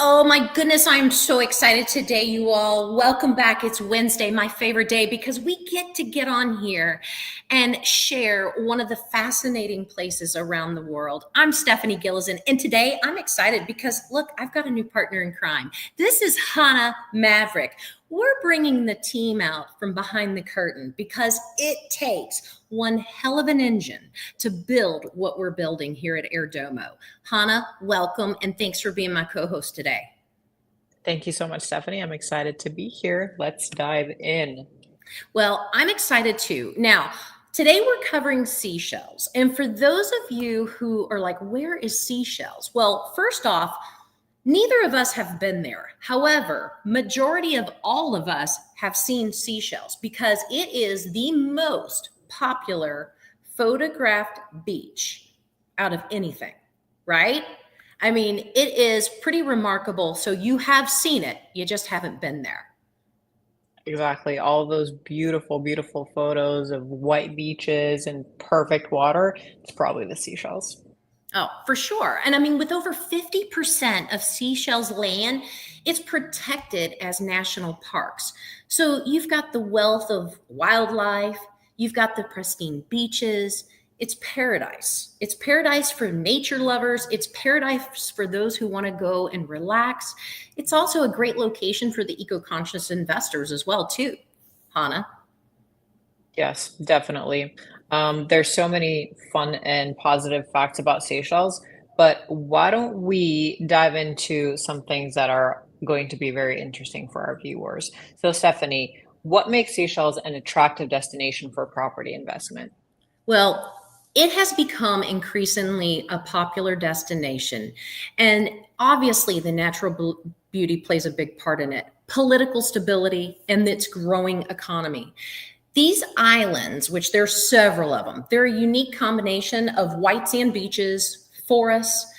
Oh my goodness, I'm so excited today, you all. Welcome back. It's Wednesday, my favorite day, because we get on here and share one of the fascinating places around the world. I'm Stephanie Gillison, and today I'm excited because, look, I've got a new partner in crime. This is Hannah Maverick. We're bringing the team out from behind the curtain because it takes one hell of an engine to build what we're building here at Airdomo. Hannah, welcome, and thanks for being my co-host today. Thank you so much, Stephanie. I'm excited to be here. Let's dive in. Well, I'm excited too. Now, today we're covering Seychelles. And for those of you who are like, where is Seychelles? Well, first off, neither of us have been there. However, majority of all of us have seen Seychelles because it is the most popular photographed beach out of anything, right? I mean, it is pretty remarkable. So you have seen it, you just haven't been there. Exactly. All those beautiful, beautiful photos of white beaches and perfect water. It's probably the Seychelles. Oh, for sure. And I mean, with over 50% of Seychelles land, it's protected as national parks. So you've got the wealth of wildlife, you've got the pristine beaches. It's paradise. It's paradise for nature lovers. It's paradise for those who want to go and relax. It's also a great location for the eco-conscious investors as well, too. Hannah? Yes, definitely. There's so many fun and positive facts about Seychelles, but why don't we dive into some things that are going to be very interesting for our viewers? So, Stephanie, what makes Seychelles an attractive destination for property investment? Well, it has become increasingly a popular destination. And obviously, the natural beauty plays a big part in it. Political stability and its growing economy. These islands, which there's several of them, they're a unique combination of white sand beaches, forests,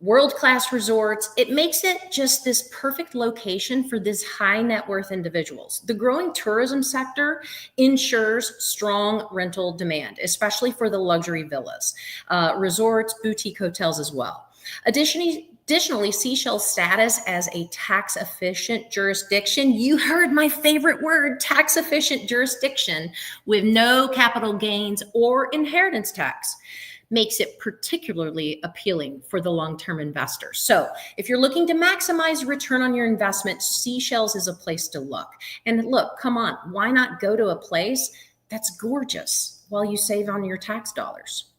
world-class resorts. It makes it just this perfect location for this high net worth individuals. The growing tourism sector ensures strong rental demand, especially for the luxury villas, resorts, boutique hotels as well. Additionally, Seychelles' status as a tax-efficient jurisdiction, you heard my favorite word, tax-efficient jurisdiction with no capital gains or inheritance tax, makes it particularly appealing for the long-term investor. So if you're looking to maximize return on your investment, Seychelles is a place to look. And look, come on, why not go to a place that's gorgeous while you save on your tax dollars,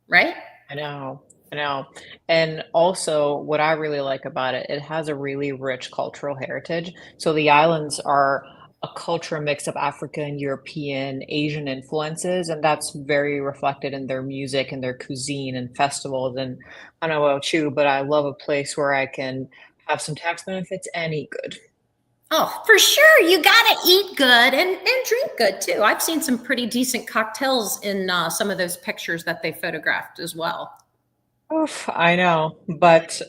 right? I know. I know. And also, what I really like about it, it has a really rich cultural heritage. So the islands are a cultural mix of African, European, Asian influences, and that's very reflected in their music and their cuisine and festivals. And I don't know about you, but I love a place where I can have some tax benefits and eat good. Oh, for sure. You got to eat good and drink good too. I've seen some pretty decent cocktails in some of those pictures that they photographed as well. Oof, I know. But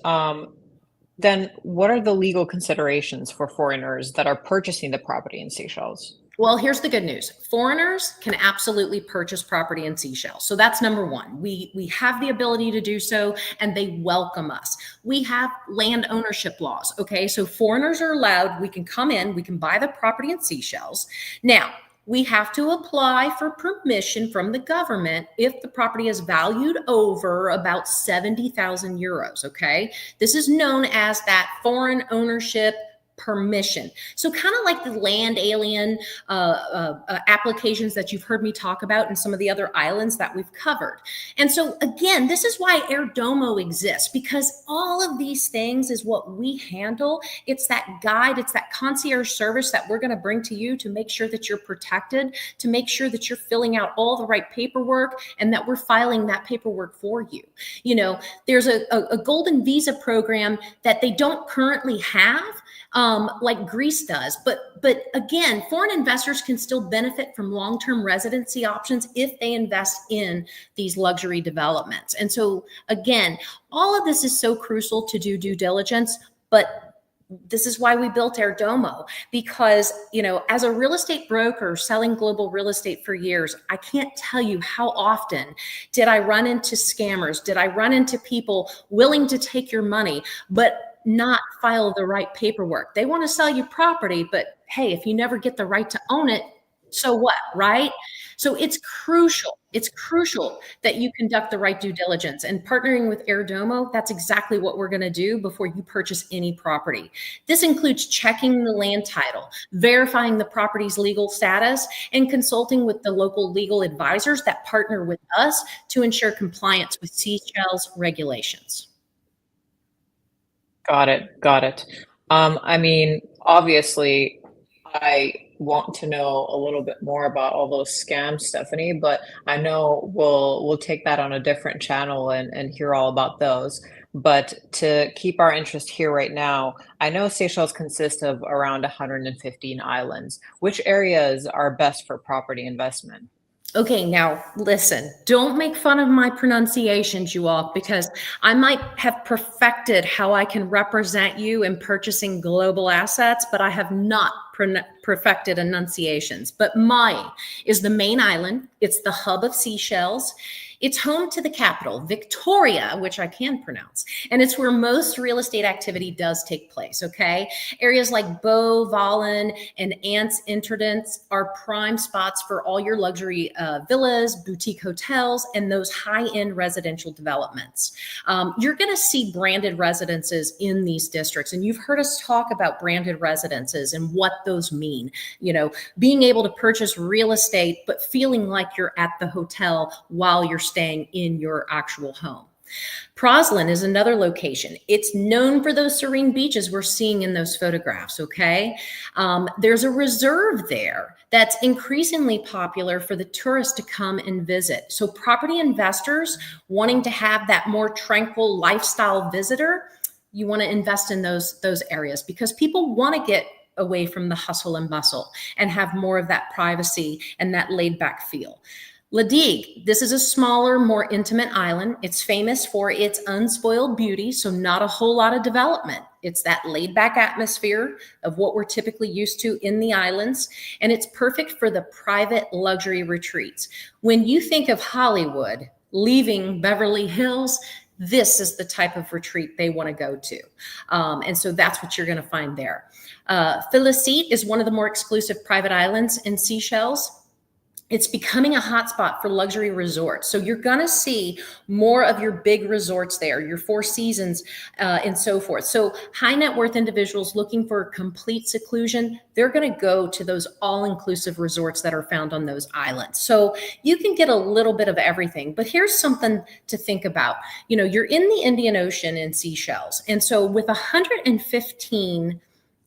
then what are the legal considerations for foreigners that are purchasing the property in Seychelles? Well, here's the good news. Foreigners can absolutely purchase property in Seychelles. So that's number one. We have the ability to do so, and they welcome us. We have land ownership laws, okay? So foreigners are allowed. We can come in, we can buy the property in Seychelles. Now, we have to apply for permission from the government if the property is valued over about 70,000 euros, okay? This is known as that foreign ownership permission. So kind of like the land alien applications that you've heard me talk about in some of the other islands that we've covered. And so again, this is why Airdomo exists, because all of these things is what we handle. It's that guide, it's that concierge service that we're going to bring to you to make sure that you're protected, to make sure that you're filling out all the right paperwork, and that we're filing that paperwork for you. You know, there's a golden visa program that they don't currently have, like Greece does. But again, foreign investors can still benefit from long-term residency options if they invest in these luxury developments. And so again, all of this is so crucial to do due diligence, but this is why we built Airdomo, because, you know, as a real estate broker selling global real estate for years, I can't tell you how often did I run into scammers? Did I run into people willing to take your money, but not file the right paperwork? They want to sell you property, but hey, if you never get the right to own it, so what, right? So it's crucial. It's crucial that you conduct the right due diligence, and partnering with Airdomo, that's exactly what we're going to do before you purchase any property. This includes checking the land title, verifying the property's legal status, and consulting with the local legal advisors that partner with us to ensure compliance with Seychelles regulations. Got it. Got it. I mean, obviously, I want to know a little bit more about all those scams, Stephanie, but I know we'll take that on a different channel and hear all about those. But to keep our interest here right now, I know Seychelles consists of around 115 islands. Which areas are best for property investment? Okay, now listen, don't make fun of my pronunciations, you all, because I might have perfected how I can represent you in purchasing global assets, but I have not perfected enunciations. But Mai is the main island. It's the hub of Seychelles. It's home to the capital, Victoria, which I can pronounce, and it's where most real estate activity does take place, okay? Areas like Beau, Valen, and Ants Interdents are prime spots for all your luxury villas, boutique hotels, and those high-end residential developments. You're gonna see branded residences in these districts, and you've heard us talk about branded residences and what those mean. You know, being able to purchase real estate, but feeling like you're at the hotel while you're staying in your actual home. Proslin is another location. It's known for those serene beaches we're seeing in those photographs, okay? There's a reserve there that's increasingly popular for the tourists to come and visit. So property investors wanting to have that more tranquil lifestyle visitor, you want to invest in those areas, because people want to get away from the hustle and bustle and have more of that privacy and that laid back feel. La Digue, this is a smaller, more intimate island. It's famous for its unspoiled beauty, so not a whole lot of development. It's that laid back atmosphere of what we're typically used to in the islands, and it's perfect for the private luxury retreats. When you think of Hollywood leaving Beverly Hills, this is the type of retreat they want to go to. And so that's what you're going to find there. Félicite is one of the more exclusive private islands in Seychelles. It's becoming a hotspot for luxury resorts. So you're going to see more of your big resorts there, your Four Seasons and so forth. So high net worth individuals looking for complete seclusion, they're going to go to those all-inclusive resorts that are found on those islands. So you can get a little bit of everything, but here's something to think about. You know, you're in the Indian Ocean in Seychelles. And so with 115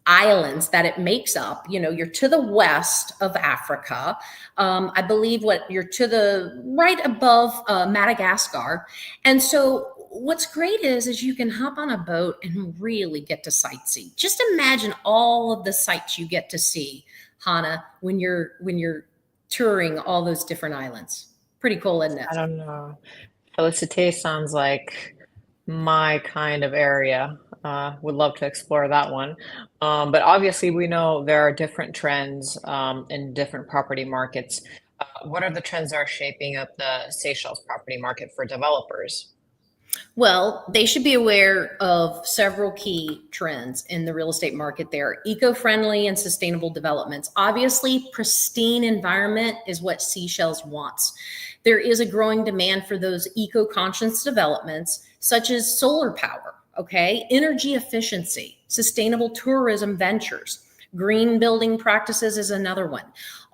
islands that it makes up, you know, you're to the west of Africa. I believe you're to the right above Madagascar. And so what's great is you can hop on a boat and really get to sightsee. Just imagine all of the sights you get to see, Hannah, when you're touring all those different islands. Pretty cool, isn't it? I don't know. Felicite sounds like my kind of area. Would love to explore that one. But obviously, we know there are different trends in different property markets. What are the trends that are shaping up the Seychelles property market for developers? Well, they should be aware of several key trends in the real estate market there. Eco-friendly and sustainable developments. Obviously, pristine environment is what Seychelles wants. There is a growing demand for those eco-conscious developments, such as solar power. okay? Energy efficiency, sustainable tourism ventures. Green building practices is another one.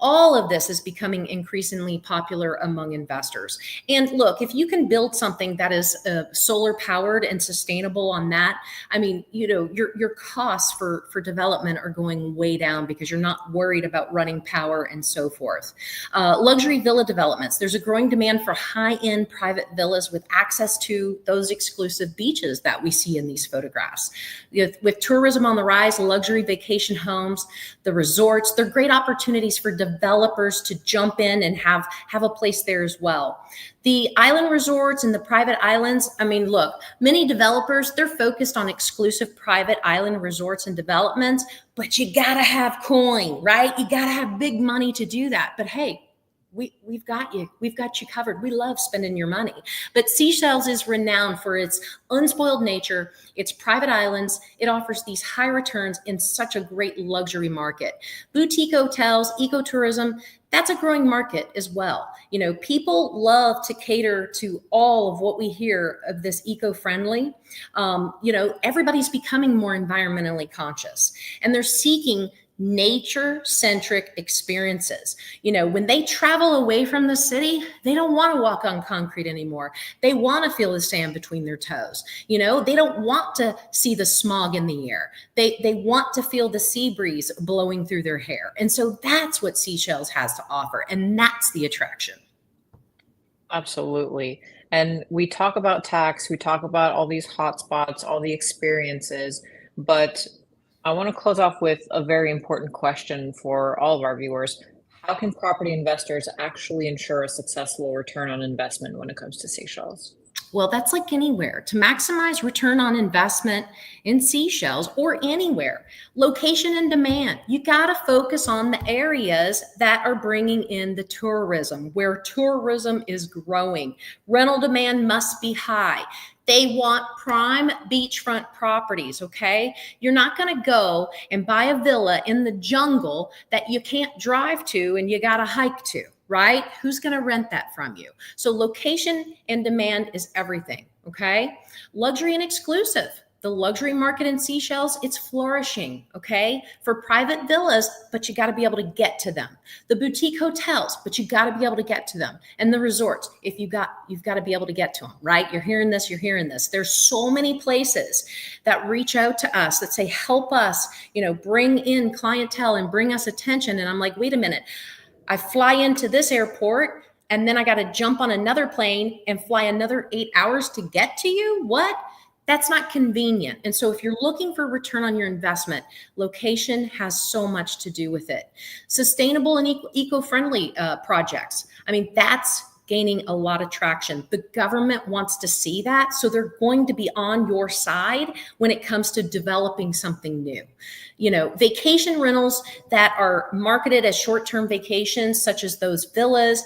All of this is becoming increasingly popular among investors. And look, if you can build something that is solar powered and sustainable on that, I mean, your costs for development are going way down because you're not worried about running power and so forth. Luxury villa developments. There's a growing demand for high-end private villas with access to those exclusive beaches that we see in these photographs. With tourism on the rise, luxury vacation homes, the resorts, they're great opportunities for developers to jump in and have a place there as well. The island resorts and the private islands, I mean, look, many developers, they're focused on exclusive private island resorts and developments, but you gotta have coin, right? You gotta have big money to do that. But hey, we've got you. We've got you covered. We love spending your money. But Seychelles is renowned for its unspoiled nature, its private islands. It offers these high returns in such a great luxury market. Boutique hotels, ecotourism, that's a growing market as well. People love to cater to all of what we hear of this eco-friendly. Everybody's becoming more environmentally conscious, and they're seeking nature-centric experiences. When they travel away from the city, they don't want to walk on concrete anymore. They want to feel the sand between their toes. They don't want to see the smog in the air. They want to feel the sea breeze blowing through their hair. And so that's what Seychelles has to offer, and that's the attraction. Absolutely. And we talk about tax, we talk about all these hotspots, all the experiences, but I want to close off with a very important question for all of our viewers. How can property investors actually ensure a successful return on investment when it comes to Seychelles? Well, that's like anywhere. To maximize return on investment in Seychelles or anywhere, location and demand, you got to focus on the areas that are bringing in the tourism, where tourism is growing. Rental demand must be high. They want prime beachfront properties, okay? You're not going to go and buy a villa in the jungle that you can't drive to and you got to hike to, right? Who's going to rent that from you? So location and demand is everything, okay? Luxury and exclusive. The luxury market in Seychelles, it's flourishing, okay? For private villas, but you got to be able to get to them. The boutique hotels, but you got to be able to get to them. And the resorts, you've got to be able to get to them, right? You're hearing this. There's so many places that reach out to us that say, help us, bring in clientele and bring us attention. And I'm like, wait a minute. I fly into this airport and then I got to jump on another plane and fly another 8 hours to get to you? What? That's not convenient. And so if you're looking for return on your investment, location has so much to do with it. Sustainable and eco-friendly projects. I mean, that's gaining a lot of traction. The government wants to see that. So they're going to be on your side when it comes to developing something new. Vacation rentals that are marketed as short-term vacations, such as those villas,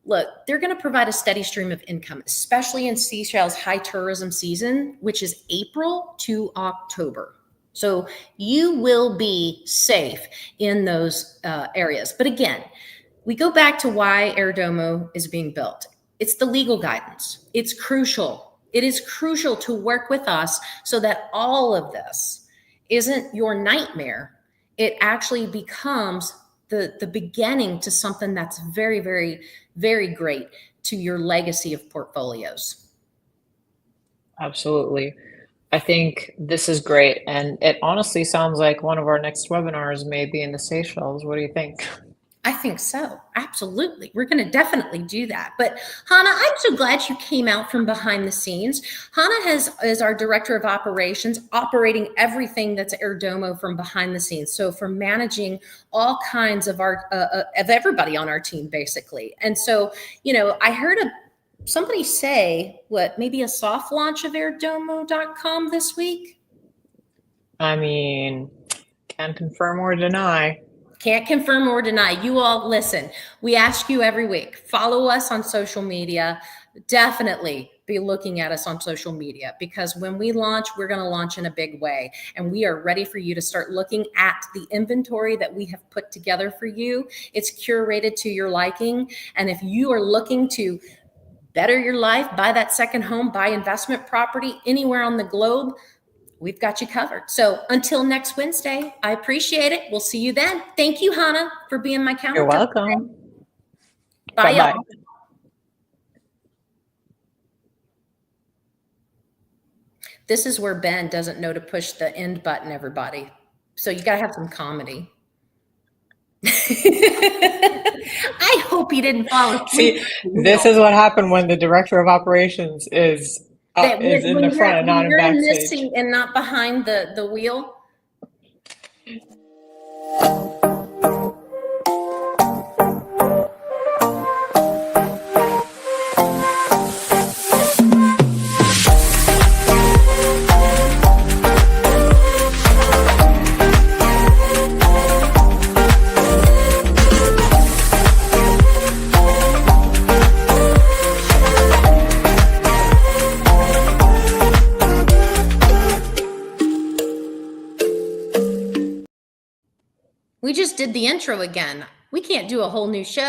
look, they're going to provide a steady stream of income, especially in Seychelles' high tourism season, which is April to October. So you will be safe in those areas. But again, we go back to why Airdomo is being built. It's the legal guidance. It's crucial. It is crucial to work with us so that all of this isn't your nightmare. It actually becomes the beginning to something that's very, very, very great to your legacy of portfolios. Absolutely. I think this is great. And it honestly sounds like one of our next webinars may be in the Seychelles. What do you think? I think so. Absolutely. We're going to definitely do that. But Hannah, I'm so glad you came out from behind the scenes. Hannah is our director of operations, operating everything that's Airdomo from behind the scenes. So from managing all kinds of of everybody on our team, basically. And so, I heard somebody say, maybe a soft launch of airdomo.com this week? I mean, can't confirm or deny. Can't confirm or deny. You all listen. We ask you every week, follow us on social media. Definitely be looking at us on social media, because when we launch, we're going to launch in a big way. And we are ready for you to start looking at the inventory that we have put together for you. It's curated to your liking. And if you are looking to better your life, buy that second home, buy investment property anywhere on the globe, we've got you covered. So until next Wednesday, I appreciate it. We'll see you then. Thank you, Hannah, for being my counter. You're welcome. Bye, Bye-bye. y'all. This is where Ben doesn't know to push the end button, everybody. So you got to have some comedy. I hope he didn't fall asleep. See, this is what happened when the director of operations is in the front and not in in this backstage. seat and not behind the wheel. We just did the intro again. We can't do a whole new show.